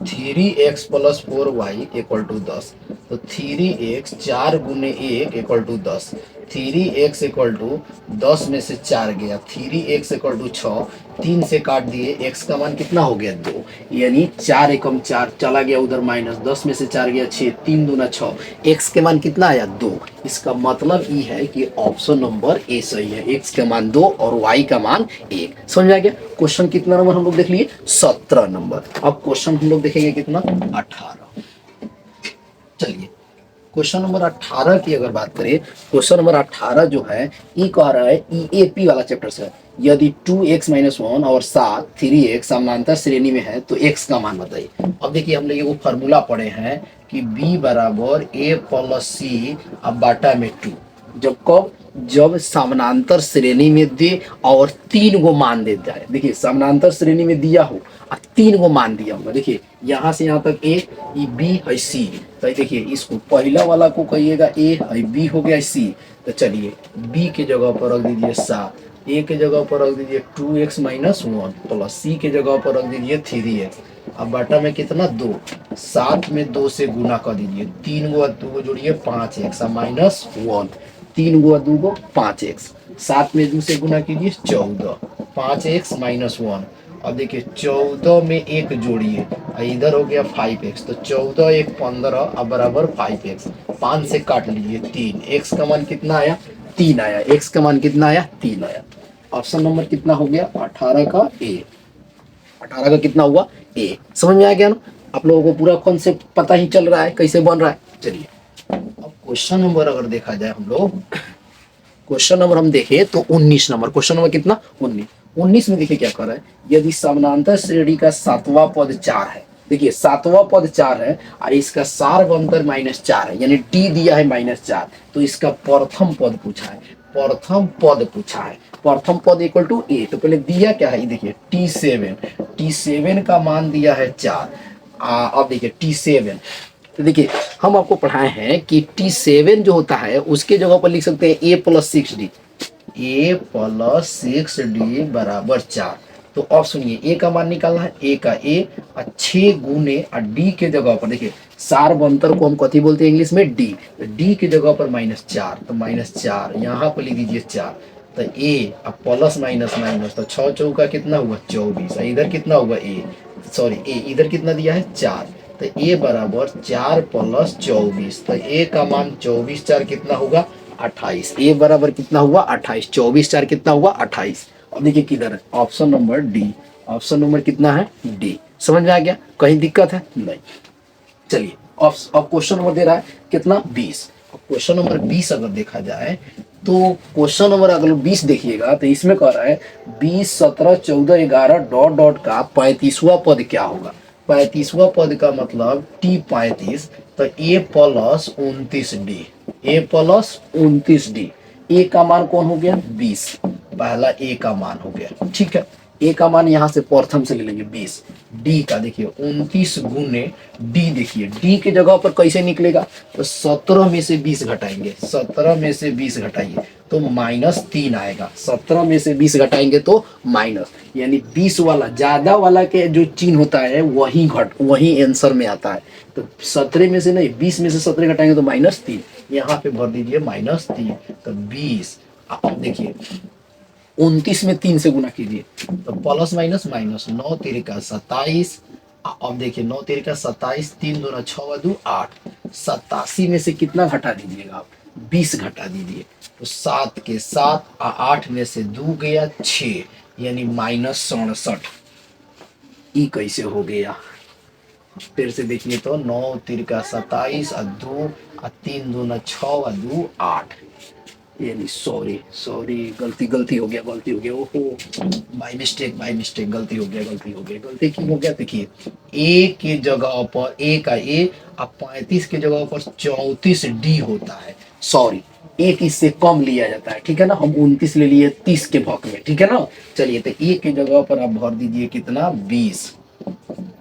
3x plus 4y equal to 10। तो 3x 4 गुने 1 equal to 10। 3x equal to 10 में से 4 गया, 3x इक्वल टू 6, 3 से काट दिए, x का मान कितना हो गया 2। यानी 4 एकम 4 चला गया उधर माइनस, 10 में से 4 गया 6, 3 दूना 6, x के मान कितना आया 2। इसका मतलब ये है कि ऑप्शन नंबर ए सही है, x का मान 2 और y का मान 1। समझ में आ गया। क्वेश्चन कितना नंबर हम लोग देख लिए, 17 नंबर। अब क्वेश्चन हम लोग देखेंगे कितना, 18। चलिए क्वेश्चन नंबर 18 की अगर बात करें, क्वेश्चन नंबर 18 जो है ये कह रहा है ईएपी वाला चैप्टर से, यदि 2x-1 और 7 3x समानांतर श्रेणी में है तो x का मान बताइए। अब देखिए हम लोग ये फॉर्मूला पढ़े हैं कि b बराबर a प्लस सी अब बाटा में 2। जब कब, जब समानांतर श्रेणी में दे और 3 गो मान देता है। देखिए समानांतर श्रेणी में दिया हो और 3 गो मान दिया होगा, देखिए यहाँ से यहाँ तक ए, ये बी है सी, तो देखिए इसको पहला वाला को कहिएगा ए है, बी हो गया सी। तो चलिए बी के जगह पर रख दीजिए 7, ए के जगह पर रख दीजिए 2x-1 प्लस सी के जगह पर रख दीजिए 3x। अब बाटा में कितना 2, 7 में 2 से गुना कर दीजिए, 3 गो 2 गो जोड़िए 5x माइनस 1, 3 गो 2 गो 5x, 7 में 2 से गुना कीजिए 14, 5x माइनस 1। अब देखिए 14 में 1 जोड़िए, इधर हो गया 5x, तो 14 1 15 अब बराबर 5x। 5 से काट लीजिए 3, x का मान कितना आया 3 आया, x का मान कितना आया 3 आया। ऑप्शन नंबर कितना हो गया 18 का ए, 18 का कितना हुआ ए। समझ में आ गया ना, आप लोगों को पूरा कॉन्सेप्ट पता ही चल रहा है कैसे बन रहा है। चलिए अब क्वेश्चन नंबर अगर देखा जाए, हम लोग क्वेश्चन नंबर हम देखें तो 19 नंबर, क्वेश्चन नंबर कितना 19। 19 में देखिए क्या कर रहा है, यदि समानांतर श्रेणी का 7वां पद 4 है, देखिए 7वां पद 4 है और इसका सार्वंतर -4 है, यानी डी दिया है -4, तो इसका प्रथम पद पूछा है, प्रथम पद पूछा है, प्रथम पद इक्वल टू ए। तो पहले दिया क्या है, ये देखिए T7 का मान दिया है 4। अब देखिए T7, तो देखिए हम आपको पढ़ाए हैं कि T7 जो होता है उसके जगह पर लिख सकते हैं a plus 6d, a plus 6d बराबर 4। तो अब सुनिए a का मान निकालना है, a का a और 6 गुने और d के जगह पर देखिए सार्वंतर को हम कथी बोलते हैं इंग्लिश में d, तो d के जगह पर -4, तो -4 यहाँ पर लिख दीजिए 4, तो a अब प्लस माइनस माइनस, तो 6 चौका कितना हुआ 24, इधर कितना हुआ a, सॉरी a इधर कितना दिया है 4, तो a बराबर 4 प्लस 24, तो a का मान 24 4 कितना होगा 28, a बराबर कितना हुआ 28, 24 4 कितना हुआ 28। अब देखिए किधर है, option number D, option number कितना है डी। समझ में आ गया, कहीं दिक्कत है नहीं। चलिए अब क्वेश्चन नंबर दे रहा है कितना 20। अब क्वेश्चन नंबर 20 अगर देखा जाए तो क्वेश्चन नंबर अगर 20 देखिएगा तो इसमें कह रहा है 20 17 14 11 डॉट डॉट का 35वां पद क्या होगा। 35वां पद का मतलब T35, तो a plus 29d, a plus 29d, a का मान कौन हो गया 20, पहला a का मान हो गया। ठीक है, a का मान यहाँ से प्रथम से ले लेंगे 20, d का देखिए 29 गुने d, देखिए d के जगह पर कैसे निकलेगा, तो 17 में से 20 घटाएंगे, 17 में से 20 घटाइए तो -3 आएगा, 17 में से 20 घटाएंगे तो माइनस, यानी 20 वाला ज्यादा वाला के जो चिन्ह होता है वही आंसर में आता है। तो 17 में से नहीं 20 में से 17 घटाएंगे तो -3, यहाँ पे भर दीजिए -3, तो 20। अब देखिए 29 में 3 से गुना कीजिए तो प्लस माइनस माइनस 9 3 का 27। अब देखिए 9 3 का 27, 3 दूना 6 2 8, 87 में से कितना घटा दीजिएगा आप 20 घटा दीजिए, तो 7 के 7 8 में से 2 गया 6, यानी -67। ई कैसे हो गया, फिर से देखिए तो 9 तिरका 27 और 2 और 3 दूना 6 और 2 8। ये नहीं, सॉरी सॉरी, गलती गलती हो गया, गलती हो गया, ओहो, बाय मिस्टेक, गलती हो गया, गलती हो गया, गलती क्यों हो गया? देखिए ए के जगह पर ए का ए, अब 35 के जगह पर 34 डी होता है। सॉरी, एक इससे कम लिया जाता है, ठीक है ना, हम 29 ले लिए 30 के भाग में, ठीक है ना। चलिए तो ए के जगह पर आप भर दीजिए कितना, 20,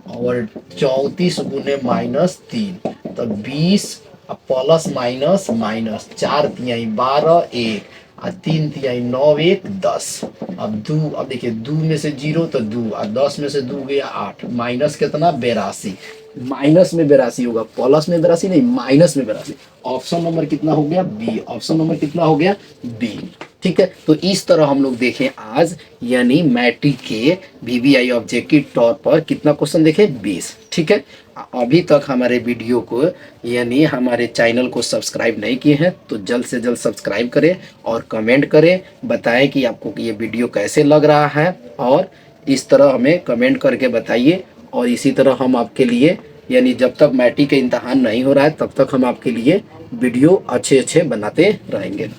और 34 गुने -3, तो 20, अब प्लस माइनस माइनस, 4 तिहाई 12, 1 और 3 तिहाई 9, 1 10। अब दो, अब देखिए 2 में से 0 तो 2, और 10 में से 2 गया 8, माइनस कितना, 82। माइनस में 82 होगा, प्लस में 82 नहीं, माइनस में 82। ऑप्शन नंबर कितना हो गया, बी। ऑप्शन नंबर कितना हो गया, बी। ठीक है, तो इस तरह हम लोग देखें आज, यानी मैट्रिक के वीवीआई ऑब्जेक्टिव तौर पर कितना क्वेश्चन देखे, 20। ठीक है, अभी तक हमारे वीडियो को यानी हमारे चैनल को सब्सक्राइब नहीं किए हैं तो जल्द से जल्द सब्सक्राइब करें और कमेंट करें, बताएं कि आपको ये वीडियो कैसे लग रहा है, और इस तरह हमें कमेंट करके बताइए। और इसी तरह हम आपके लिए, यानी जब तक मैट्रिक का इम्तहान नहीं हो रहा है तब तक हम आपके लिए वीडियो अच्छे अच्छे बनाते रहेंगे।